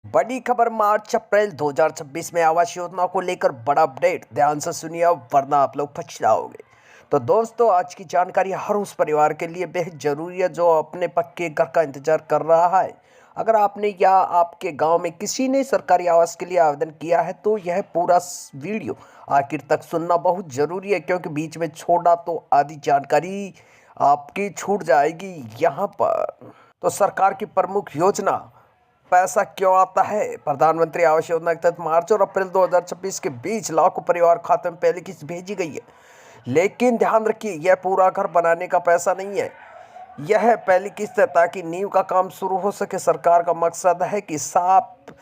बड़ी खबर मार्च अप्रैल 2026 में आवास योजना को लेकर बड़ा अपडेट। ध्यान से सुनिए वरना आप लोग पछताओगे। तो दोस्तों, आज की जानकारी हर उस परिवार के लिए बेहद जरूरी है जो अपने पक्के घर का इंतजार कर रहा है। अगर आपने या आपके गांव में किसी ने सरकारी आवास के लिए आवेदन किया है तो यह पूरा वीडियो आखिर तक सुनना बहुत जरूरी है, क्योंकि बीच में छोड़ा तो आधी जानकारी आपकी छूट जाएगी। यहाँ पर तो सरकार की प्रमुख योजना पैसा क्यों आता है। प्रधानमंत्री आवास योजना के तहत मार्च और अप्रैल 2026 के बीच लाखों परिवार खाते में पहली किस्त भेजी गई है। लेकिन ध्यान रखिए, यह पूरा घर बनाने का पैसा नहीं है, यह पहली किस्त है ताकि नींव का काम शुरू हो सके। सरकार का मकसद है कि साफ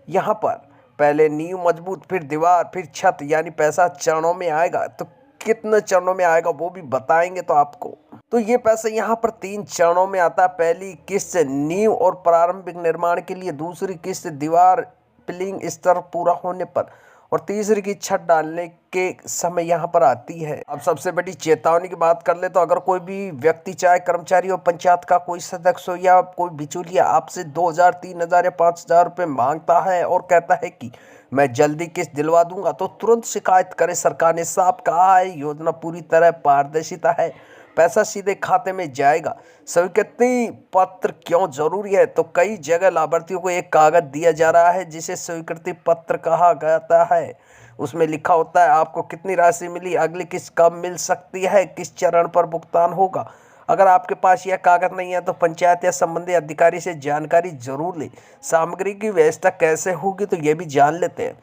यहाँ पर पहले नींव मजबूत, फिर दीवार, फिर छत, यानी पैसा चरणों में आएगा। तो कितने चरणों में आएगा वो भी बताएंगे तो आपको। तो ये पैसा यहाँ पर 3 चरणों में आता है। पहली किस्त नींव और प्रारंभिक निर्माण के लिए, दूसरी किस्त दीवार पिलिंग स्तर पूरा होने पर, और तीसरी की छत डालने के समय यहाँ पर आती है। अब सबसे बड़ी चेतावनी की बात कर ले तो अगर कोई भी व्यक्ति, चाहे कर्मचारी हो, पंचायत का कोई सदस्य हो या कोई बिचौलिया, आपसे 2000, 3000 या 5000 रुपये मांगता है और कहता है कि मैं जल्दी किस्त दिलवा दूंगा, तो तुरंत शिकायत करें। सरकार ने साफ कहा है, योजना पूरी तरह पारदर्शिता है, पैसा सीधे खाते में जाएगा। स्वीकृति पत्र क्यों जरूरी है, तो कई जगह लाभार्थियों को एक कागज दिया जा रहा है जिसे स्वीकृति पत्र कहा जाता है। उसमें लिखा होता है आपको कितनी राशि मिली, अगली किस्त कब मिल सकती है, किस चरण पर भुगतान होगा। अगर आपके पास यह कागज नहीं है तो पंचायत या संबंधित अधिकारी से जानकारी जरूर लें। सामग्री की व्यवस्था कैसे होगी तो ये भी जान लेते हैं।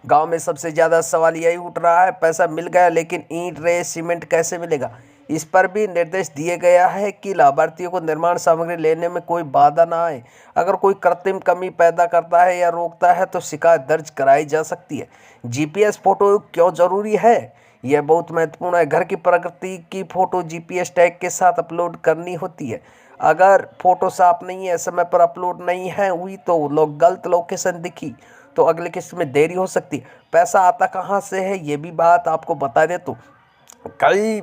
गांव में सबसे ज़्यादा सवाल यही उठ रहा है, पैसा मिल गया लेकिन ईंट, रेत, सीमेंट कैसे मिलेगा। इस पर भी निर्देश दिए गया है कि लाभार्थियों को निर्माण सामग्री लेने में कोई बाधा ना आए। अगर कोई कृत्रिम कमी पैदा करता है या रोकता है तो शिकायत दर्ज कराई जा सकती है। जीपीएस फोटो क्यों जरूरी है, यह बहुत महत्वपूर्ण है। घर की प्रगति की फोटो जीपीएस टैग के साथ अपलोड करनी होती है। अगर फोटो साफ नहीं है, समय पर अपलोड नहीं है हुई, तो लोग गलत लोकेशन दिखी तो अगले किस्त में देरी हो सकती है। पैसा आता कहाँ से है, ये भी बात आपको बता दे तो कई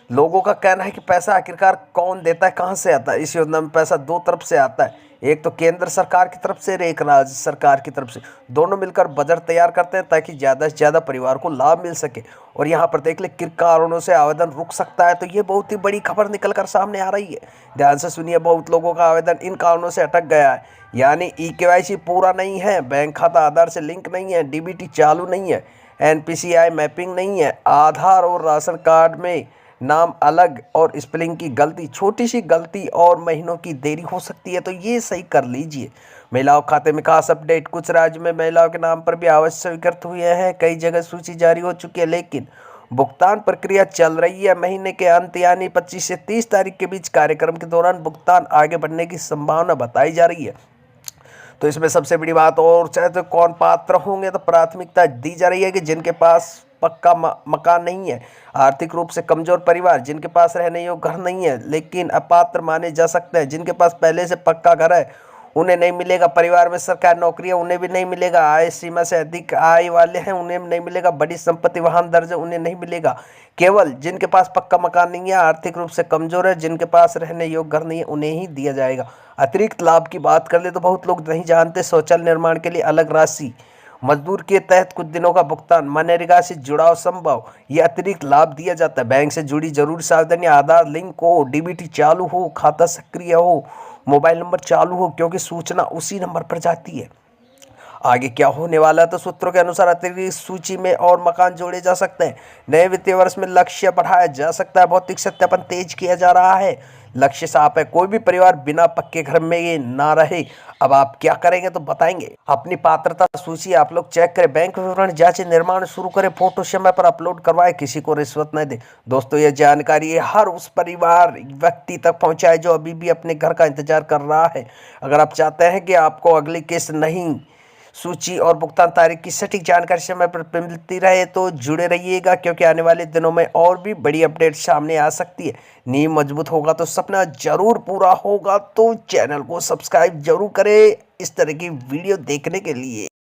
लोगों का कहना है कि पैसा आखिरकार कौन देता है, कहाँ से आता है। इस योजना में पैसा 2 तरफ से आता है, एक तो केंद्र सरकार की तरफ से और एक राज्य सरकार की तरफ से। दोनों मिलकर बजट तैयार करते हैं ताकि ज़्यादा से ज़्यादा परिवार को लाभ मिल सके। और यहाँ पर देख ले, किन कारणों से आवेदन रुक सकता है, तो ये बहुत ही बड़ी खबर निकल कर सामने आ रही है। ध्यान से सुनिए, बहुत लोगों का आवेदन इन कारणों से अटक गया है, यानी ईकेवाईसी पूरा नहीं है, बैंक खाता आधार से लिंक नहीं है, डीबीटी चालू नहीं है, एनपीसीआई मैपिंग नहीं है, आधार और राशन कार्ड में नाम अलग और स्पेलिंग की गलती, छोटी सी गलती और महीनों की देरी हो सकती है, तो ये सही कर लीजिए। महिलाओं खाते में खास अपडेट, कुछ राज्य में महिलाओं के नाम पर भी आवास स्वीकृत हुए हैं, कई जगह सूची जारी हो चुकी है, लेकिन भुगतान प्रक्रिया चल रही है। महीने के अंत यानी 25 से 30 तारीख के बीच कार्यक्रम के दौरान भुगतान आगे बढ़ने की संभावना बताई जा रही है। तो इसमें सबसे बड़ी बात और चाहे तो कौन पात्र होंगे, तो प्राथमिकता दी जा रही है कि जिनके पास पक्का मकान नहीं है, आर्थिक रूप से कमजोर परिवार, जिनके पास रहने योग्य घर नहीं है लेकिन अपात्र माने जा सकते हैं, जिनके पास पहले से पक्का घर है उन्हें नहीं मिलेगा, परिवार में सरकारी नौकरी है उन्हें भी नहीं मिलेगा, आय सीमा से अधिक आय वाले हैं उन्हें नहीं मिलेगा, बड़ी संपत्ति वाहन दर्ज है उन्हें नहीं मिलेगा। केवल जिनके पास पक्का मकान नहीं है, आर्थिक रूप से कमजोर है, जिनके पास रहने योग्य घर नहीं है, उन्हें ही दिया जाएगा। अतिरिक्त लाभ की बात कर ले तो बहुत लोग नहीं जानते, शौचालय निर्माण के लिए अलग राशि, मजदूर के तहत कुछ दिनों का भुगतान, मनरेगा से जुड़ाव संभव, ये अतिरिक्त लाभ दिया जाता है। बैंक से जुड़ी जरूरी सावधानी, आधार लिंक हो, डीबीटी चालू हो, खाता सक्रिय हो, मोबाइल नंबर चालू हो, क्योंकि सूचना उसी नंबर पर जाती है। आगे क्या होने वाला है, तो सूत्रों के अनुसार अतिरिक्त सूची में और मकान जोड़े जा सकते हैं। नए वित्तीय वर्ष में लक्ष्य बढ़ाया जा सकता है, भौतिक सत्यापन तेज किया जा रहा है। लक्ष्य साफ है, कोई भी परिवार बिना पक्के घर में ये ना रहे। अब आप क्या करेंगे तो बताएंगे। अपनी पात्रता सूची आप लोग चेक करें, बैंक विवरण जांचें, निर्माण शुरू करें, फोटो समय पर अपलोड करवाएं, किसी को रिश्वत न दे। दोस्तों, ये जानकारी हर उस परिवार व्यक्ति तक पहुंचाए जो अभी भी अपने घर का इंतजार कर रहा है। अगर आप चाहते हैं कि आपको अगली किस्त नहीं, सूची और भुगतान तारीख की सटीक जानकारी समय पर मिलती रहे तो जुड़े रहिएगा, क्योंकि आने वाले दिनों में और भी बड़ी अपडेट सामने आ सकती है। नींव मजबूत होगा तो सपना जरूर पूरा होगा, तो चैनल को सब्सक्राइब जरूर करें इस तरह की वीडियो देखने के लिए।